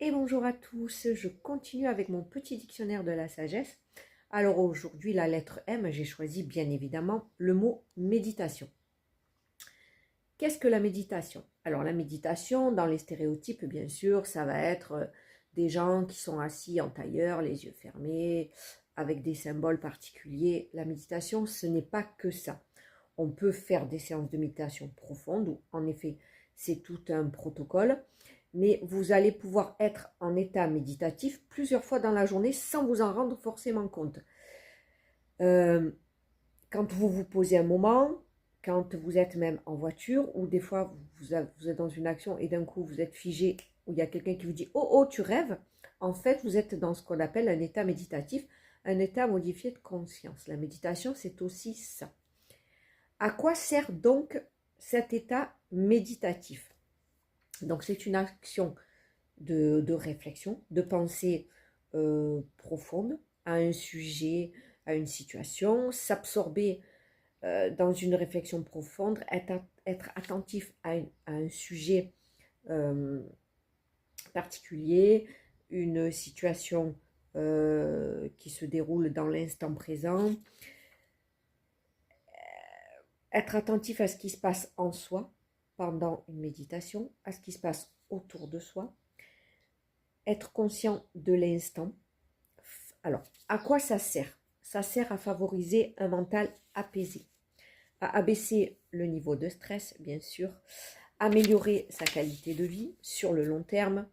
Et bonjour à tous, je continue avec mon petit dictionnaire de la sagesse. Alors aujourd'hui, la lettre M, j'ai choisi bien évidemment le mot méditation. Qu'est-ce que la méditation? Alors la méditation, dans les stéréotypes, bien sûr, ça va être des gens qui sont assis en tailleur, les yeux fermés, avec des symboles particuliers. La méditation, ce n'est pas que ça. On peut faire des séances de méditation profonde où, en effet, c'est tout un protocole, mais vous allez pouvoir être en état méditatif plusieurs fois dans la journée sans vous en rendre forcément compte. Euh, Quand vous vous posez un moment, quand vous êtes même en voiture, ou des fois vous êtes dans une action et d'un coup vous êtes figé, ou il y a quelqu'un qui vous dit « Oh, oh, tu rêves », en fait vous êtes dans ce qu'on appelle un état méditatif, un état modifié de conscience. La méditation, c'est aussi ça. À quoi sert donc cet état méditatif? Donc c'est une action de réflexion, de pensée profonde à un sujet, à une situation, s'absorber dans une réflexion profonde, être attentif à un sujet euh, particulier, une situation qui se déroule dans l'instant présent, être attentif à ce qui se passe en soi pendant une méditation, à ce qui se passe autour de soi, être conscient de l'instant. Alors, à quoi ça sert? Ça sert à favoriser un mental apaisé, à abaisser le niveau de stress, bien sûr, améliorer sa qualité de vie sur le long terme.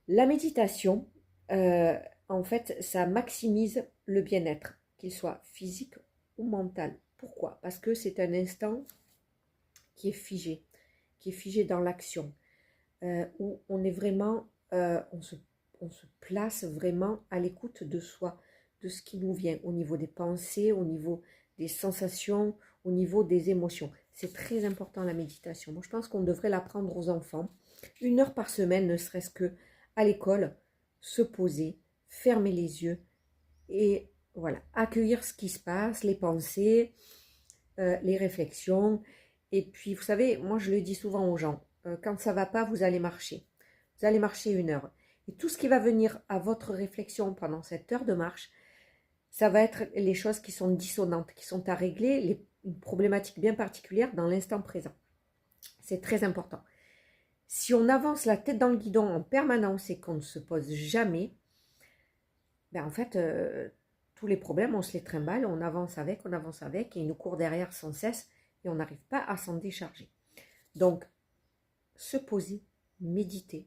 La méditation, en fait, ça maximise le bien-être, qu'il soit physique ou mental. Pourquoi? Parce que c'est un instant qui est figé dans l'action, où on est vraiment, on se place vraiment à l'écoute de soi, de ce qui nous vient au niveau des pensées, au niveau des sensations, au niveau des émotions. C'est très important la méditation. Moi, je pense qu'on devrait l'apprendre aux enfants. 1 heure par semaine, ne serait-ce que à l'école, se poser, fermer les yeux et voilà, accueillir ce qui se passe, les pensées, les réflexions. Et puis, vous savez, moi, je le dis souvent aux gens, quand ça va pas, vous allez marcher. Vous allez marcher 1 heure. Et tout ce qui va venir à votre réflexion pendant cette heure de marche, ça va être les choses qui sont dissonantes, qui sont à régler, une problématique bien particulière dans l'instant présent. C'est très important. Si on avance la tête dans le guidon en permanence et qu'on ne se pose jamais, ben en fait, tous les problèmes, on se les trimballe, on avance avec, et ils nous courent derrière sans cesse, et on n'arrive pas à s'en décharger. Donc, se poser, méditer,